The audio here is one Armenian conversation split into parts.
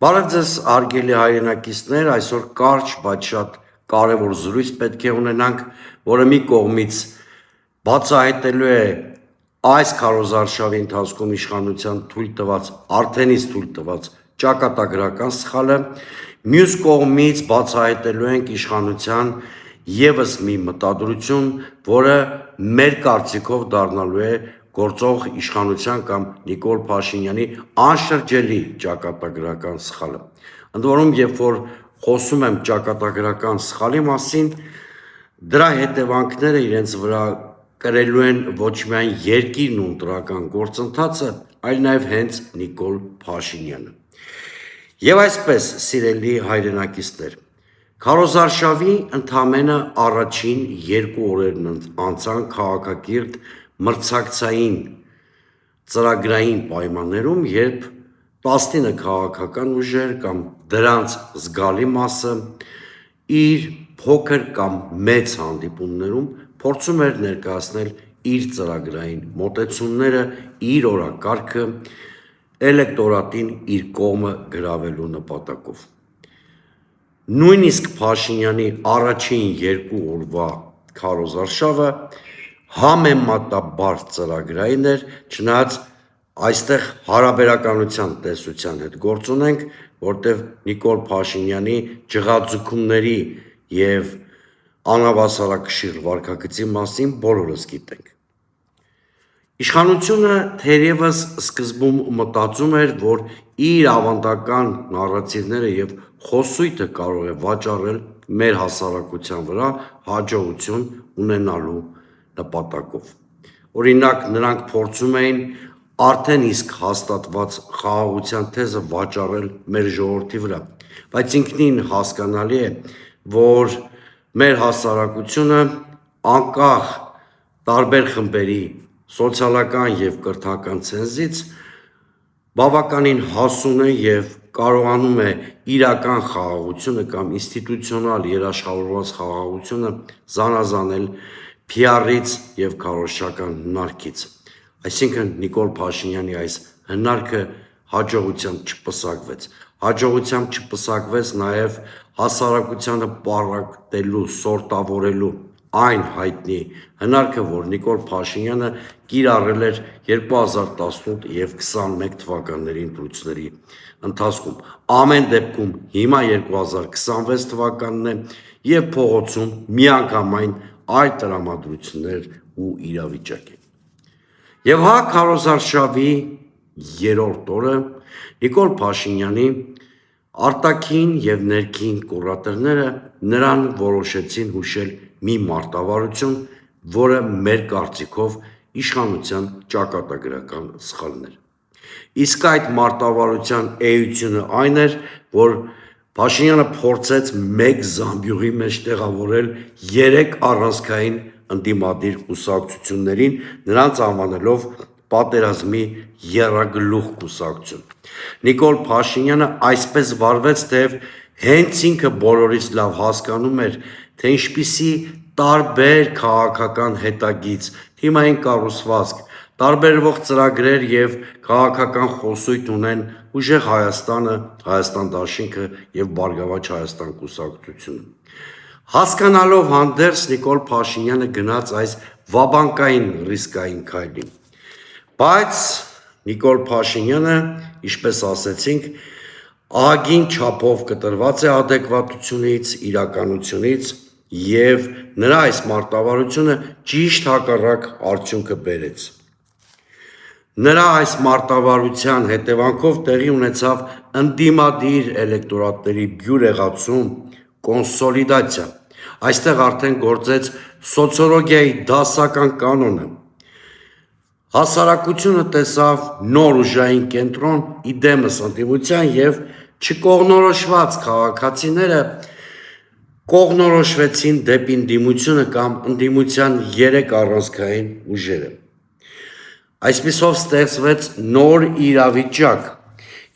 Բարև ձեզ արգելի հայրենակիցներ, այսօր կարճ, բայց շատ կարևոր զրույց պետք է ունենանք, որը մի կողմից բացահայտելու է այս քարոզարշավի ընթացքում իշխանության արդենից թույլ տված ճակատագրական սխալը, մյուս կողմից բացահայտելու ենք իշխանության ևս մի մտադրություն, որը մեր կարծիքով դառնալու է գործող իշխանության կամ Նիկոլ Փաշինյանի անշրջելի ճակատագրական սխալը։ Ընդ որում, երբ որ խոսում եմ ճակատագրական սխալի մասին, դրա հետևանքները իրենց վրա կրելու են ոչ միայն երկիրն ու ընտրական գործընթացը, այլ նաև հենց Նիկոլ Փաշինյանը։ Եվ այսպես, սիրելի հայրենակիցներ, քարոզարշավի ընդամենը առաջին 2 օրերն անցան քաղաքակիրթ մրցակցային ծրագրային պայմաններում, երբ 19 քաղաքական ուժեր կամ դրանց զգալի մասը իր փոքր կամ մեծ հանդիպումներում փորձում էր ներկայացնել իր ծրագրային մոտեցումները, իր օրակարգը էլեկտորատին իր կողմը գրավելու նպատակով։ Նույնիսկ Փաշինյանի առաջին 2 օրվա քարոզարշավը համեմատաբար ծրագրային էր, չնայած այստեղ հարաբերականության տեսության հետ գործ ունենք, որտեղ Նիկոլ Փաշինյանի ջղաձգումների և անհավասարակշիռ վարքագծի մասին բոլորս գիտենք։ Իշխանությունը թերևս սկզբում մտածում էր, որ իր ավանդական նարատիվները և խոսույթը կարող է վաճառել մեր հասարակության վրա հաջողություն ունենալու նպատակով։ Օրինակ, նրանք փորձում էին արդեն իսկ հաստատված խաղաղության թեզը վաճառել մեր ժողովրդի վրա, բայց ինքնին հասկանալի է, որ մեր հասարակությունը անկախ տարբեր խմբերի սոցիալական և կրթական ցենզից բավականին հասուն է և կարողանում է իրական խաղաղությունը կամ ինստիտուցիոնալ երաշխավորված խաղաղությունը զանազանել PR-ից և քարոզչական հնարքից։ Այսինքն Նիկոլ Փաշինյանի այս հնարքը հաջողությամբ չպսակվեց։ Հաջողությամբ չպսակվեց նաև հասարակությանը պառակտելու, սորտավորելու այն հայտնի հնարքը, որ Նիկոլ Փաշինյանը կիրառել էր 2018 և 2021 թվականների ընտրությունների ընթացքում։ Ամեն դեպքում հիմա 2026 թվականն է և փողոցում միանգամայն այլ տրամադրություններ ու իրավիճակ է։ Եվ հա քարոզարշավի 3-րդ օրը Նիկոլ Փաշինյանի արտաքին և ներքին կուրատորները նրան որոշեցին հուշել մի մարտավարություն, որը մեր կարծիքով իշխանության ճակատագրական սխալն էր։ Իսկ այդ մարտավարության էությունը այն էր, որ Փաշինյանը փորձեց մեկ զամբյուղի մեջ տեղավորել 3 առանցքային ընդդիմադիր կուսակցություններին, նրանց անվանելով պատերազմի եռագլուխ կուսակցություն։ Նիկոլ Փաշինյանը այսպես վարվեց, թեև հենց ինքը բոլորից լավ հասկանում էր, թե ինչպիսի տարբեր քաղաքական հետագիծ, թիմային կառուցվածք, տարբերվող ծրագրեր և քաղաքական խոսույթ ունեն ուժեղ Հայաստանը, Հայաստան դաշինքը և Բարգավաճ Հայաստան կուսակցությունը։ Հասկանալով հանդերձ Նիկոլ Փաշինյանը գնաց այս վաբանկային ռիսկային քայլին։ Բայց Նիկոլ Փաշինյանը, ինչպես ասեցինք, ահագին չափով կտրված է ադեկվատությունից, իրականությունից և նրա այս մարտավարությունը ճիշտ հակառակ արդյունքը բերեց։ Նրա այս մարտավարության հետևանքով տեղի ունեցավ ընդդիմադիր էլեկտորատների բյուրեղացում, կոնսոլիդացիա։ Այստեղ արդեն գործեց սոցիոլոգիայի դասական կանոնը։ Հասարակությունը տեսավ նոր ուժային կենտրոն իդեմս ընդդիմության և չկողմնորոշված քաղաքացիները կողմնորոշվեցին դեպի ընդդիմությունը կամ ընդդիմության 3 առանցքային ուժերը։ Այսպիսով ստեղծվեց նոր իրավիճակ,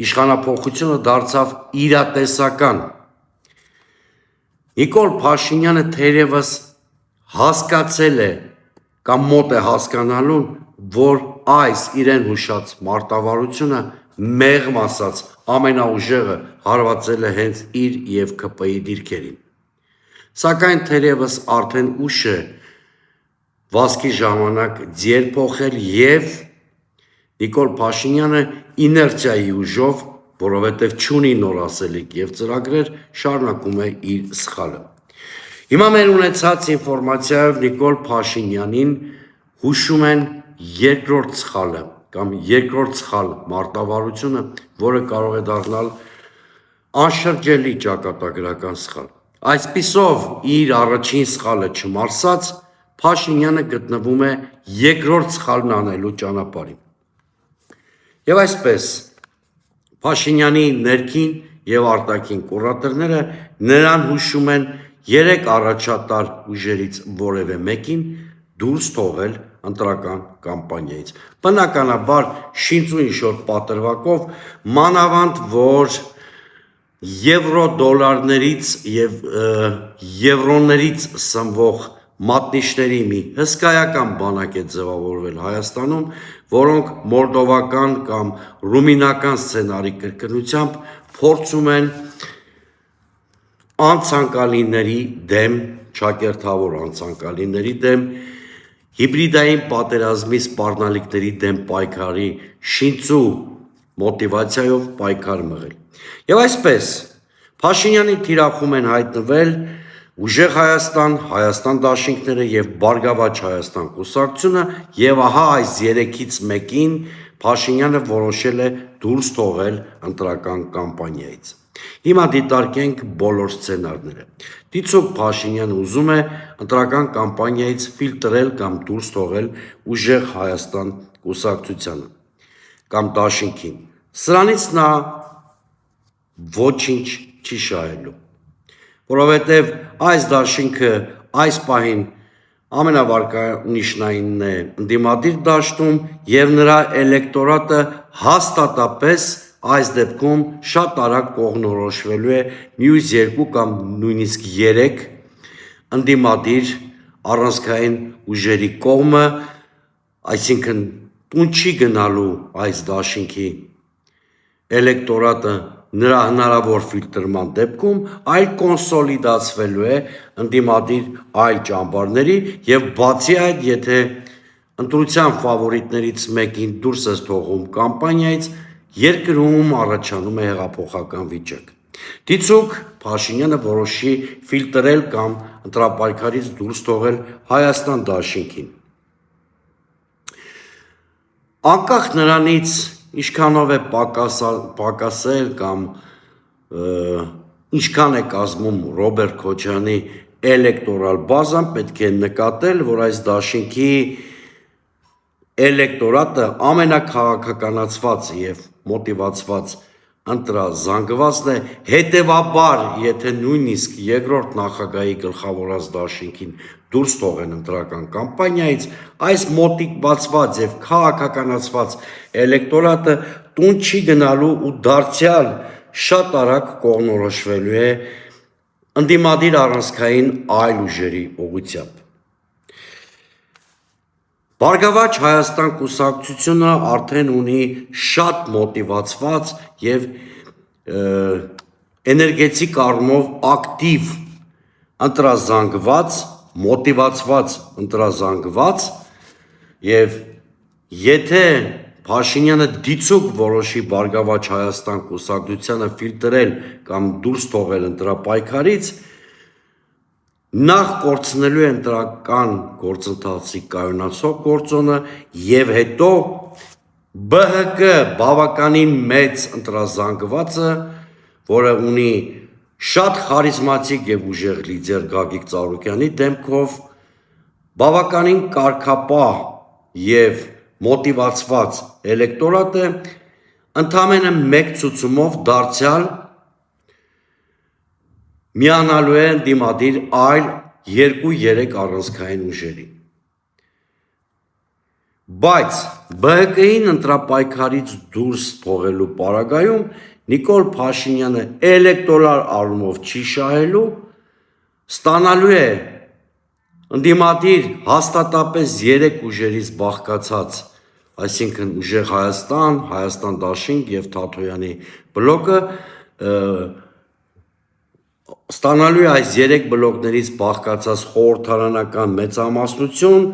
իշխանափոխությունը դարձավ իրատեսական։ Նիկոլ Փաշինյանը թերևս հասկացել է կամ մոտ է հասկանալուն, որ այս իրեն հուշած մարտավարությունը մեղմ ասած ամենաուժեղը հարվածել է հենց իր և ԿՊ-ի դիրքերին։ Սակայն թերևս արդեն ուշ է վազքի ժամանակ ձիեր փոխել և Նիկոլ Փաշինյանը իներցիայի ուժով, որովհետև չունի նոր ասելիք և ծրագրեր, շարունակում է իր սխալը։ Հիմա մեր ունեցած ինֆորմացիայով Նիկոլ Փաշինյանին հուշում են երկրորդ սխալը կամ երկրորդ սխալ մարտավարությունը, որը կարող է դառնալ անշրջելի ճակատագրական սխալ։ Այսպիսով իր առաջին սխալը չմարսած, Փաշինյանը գտնվում է երկրորդ սխալն անելու ճանապարհին։ Եվ այսպես, Փաշինյանի ներքին և արտաքին կուրատորները նրան հուշում են 3 առաջատար ուժերից որևէ մեկին դուրս թողել ընտրական կամպանիայից։ Բնականաբար շինծու ինչ-որ պատրվակով, մանավանդ որ եվրո-դոլարներից և եվրոներից սնվող մատնիչների մի հսկայական բանակ է ձևավորվել Հայաստանում, որոնք մոլդովական կամ ռումինական սցենարի կրկնությամբ փորձում են անցանկալիների դեմ, ճակերտավոր անցանկալիների դեմ, հիբրիդային պատերազմի սպառնալիքների դեմ պայքարի շինծու մոտիվացիայով պայքար մղել։ Եվ այսպես, Փաշինյանի թիրախում են հայտնվել Ուժեղ Հայաստան, Հայաստան դաշինքները և Բարգավաճ Հայաստան կուսակցությունը, և ահա այս 3-ից մեկին Փաշինյանը որոշել է դուրս թողել ընտրական կամպանիայից։ Հիմա դիտարկենք բոլոր սցենարները։ Դիցուք Փաշինյանը ուզում է ընտրական կամպանիայից ֆիլտրել կամ դուրս թողել Ուժեղ Հայաստան կուսակցությանը կամ դաշինքին։ Սրանից նա ոչինչ չի շահելու, որովհետև այս դաշինքը այս պահին ամենավարկանիշնայինն է ընդդիմադիր դաշտում և նրա էլեկտորատը հաստատապես այս դեպքում շատ արագ կողմնորոշվելու է մյուս 2 կամ նույնիսկ 3 ընդդիմադիր առանցքային ուժերի կողմը, այսինքն տուն չի գնալու այս դաշինքի էլեկտորատը նրա հնարավոր ֆիլտրման դեպքում, այլ կոնսոլիդացվելու է ընդդիմադիր այլ ճամբարների և բացի այդ, եթե ընտրության ֆավորիտներից մեկին դուրս ես թողում կամպանիայից, երկրում առաջանում է հեղափոխական վիճակ։ Դիցուք Փաշինյանը որոշի ֆիլտրել կամ ընտրապայքարից դուրս թողել Հայաստան դաշինքին։ Անկախ նրանից, ինչքանով է պակասել կամ ինչքան է կազմում Ռոբերտ Քոչարյանի էլեկտորալ բազան, պետք է նկատել, որ այս դաշինքի էլեկտորատը ամենաքաղաքականացված և մոտիվացված ընտրազանգվածն է, հետևաբար, եթե նույնիսկ երկրորդ նախագահի գլխավորած դաշինքին դուրս թողեն ընտրական կամպանիայից, այս մոտիվացված և քաղաքականացված էլեկտորատը տուն չի գնալու ու դարձյալ շատ արագ կողմնորոշվելու է ընդդիմադիր առանցքային այլ ուժերի ուղղությամբ։ Բարգավաճ Հայաստան կուսակցությունը արդեն ունի շատ մոտիվացված և էներգետիկ առումով ակտիվ ընտրազանգված, մոտիվացված ընտրազանգված և եթե Փաշինյանը դիցուք որոշի Բարգավաճ Հայաստան կուսակցությանը ֆիլտրել կամ դուրս թողել ընտրապայքարից, նախ կորցնելու է ընտրական գործընթացի կայունացող գործոնը և հետո ԲՀԿ բավականին մեծ ընտրազանգվածը, որը ունի շատ խարիզմատիկ և ուժեղ լիդեր Գագիկ Ծառուկյանի դեմքով, բավականին կարգապահ և մոտիվացված էլեկտորատը ընդամենը մեկ ցուցումով դարձյալ միանալու է ընդդիմադիր այլ 2-3 առանցքային ուժերի։ Բայց ԲՀԿ-ին ընտրապայքարից դուրս թողելու պարագայում Նիկոլ Փաշինյանը էլեկտորալ առումով չի շահելու, ստանալու է ընդդիմադիր հաստատապես 3 ուժերից բաղկացած այսինքն ուժեղ Հայաստան, Հայաստան դաշինք եւ Թաթոյանի բլոկը ստանալու է այս 3 բլոկներից բաղկացած խորհրդարանական մեծամասնություն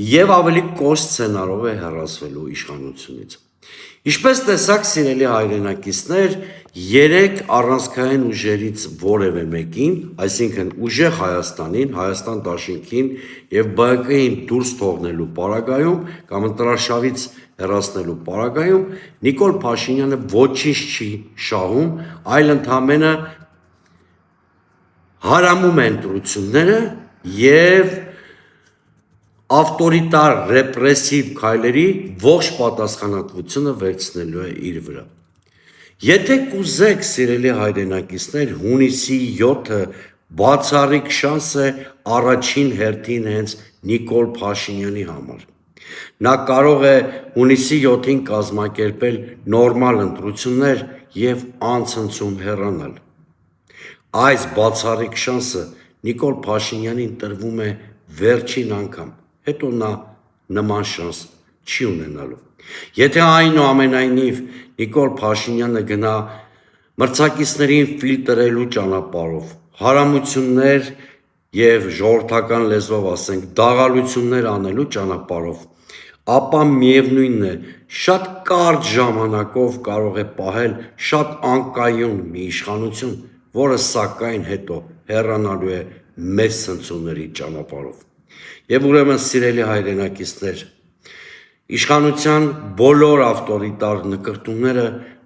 եւ ավելի կոշտ սցենարով է հեռացվելու իշխանությունից։ Ինչպես տեսակ, սիրելի հայրենակիցներ, 3 առանցքային ուժերից որևէ մեկին, այսինքն ուժեղ Հայաստանին, Հայաստան դաշինքին եւ ԲՀԿ-ին դուրս թողնելու պարագայում կամ ընտրարշավից հեռացնելու պարագայում Նիկոլ Փաշինյանը ոչինչ չի շահում, այլ ընդամենը հարամում է ընտրությունները եւ ավտորիտար ռեպրեսիվ քայլերի ողջ պատասխանատվությունը վերցնելու է իր վրա։ Եթե կուզեք, սիրելի հայրենակիցներ, հունիսի 7-ը բացառիկ շանս է առաջին հերթին հենց Նիկոլ Փաշինյանի համար։ Նա կարող է հունիսի 7-ին կազմակերպել նորմալ ընտրություններ եւ անցնցում հեռանալ։ Այս բացառիկ շանսը Նիկոլ Փաշինյանին տրվում է վերջին անգամ, հետո նա նման շանս չի ունենալու։ Եթե այնուամենայնիվ Նիկոլ Փաշինյանը գնա մրցակիցներին ֆիլտրելու ճանապարհով, հարամություններ եւ ժողովրդական լեզվով ասենք դաղալություններ անելու ճանապարհով, ապա միևնույնն է, շատ կարճ ժամանակով կարող է պահել շատ անկայուն մի իշխանություն, որը սակայն հետո հեռանալու է մեծ ցնցումների ճանապարհով։ Եվ ուրեմն, սիրելի հայրենակիցներ, իշխանության բոլոր ավտորիտար նկրտումները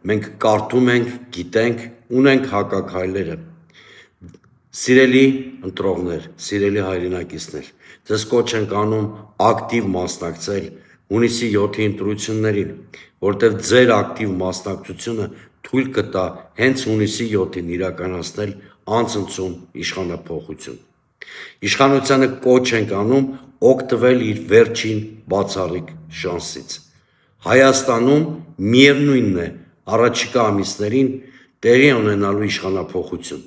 մենք կարդում ենք, գիտենք, ունենք հակաքայլերը։ Սիրելի ընտրողներ, սիրելի հայրենակիցներ, ձեզ կոչ ենք անում ակտիվ մասնակցել հունիսի 7-ի ընտրություններին, որտեղ ձեր ակտիվ մասնակցությունը թույլ կտա հենց հունիսի 7-ին իրականացնել անցնցում իշխանափոխություն։ Իշխանությանը կոչ ենք անում օգտվել իր վերջին բացառիկ շանսից։ Հայաստանում միևնույնն է առաջիկա ամիսներին տեղի ունենալու իշխանափոխություն։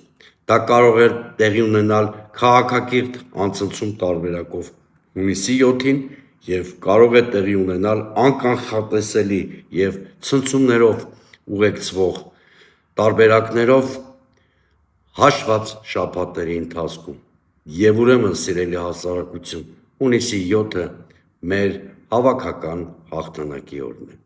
Դա կարող է տեղի ունենալ քաղաքակիրթ անցնցում տարբերակով հունիսի 7-ին եւ կարող է տեղի ունենալ անկանխատեսելի եւ ցնցումներով ուղեկցվող տարբերակներով հաշված շաբաթների ընթացքում։ Եվ ուրեմն, սիրելի հասարակություն, հունիսի 7-ը մեր հավաքական հաղթանակի օրն է։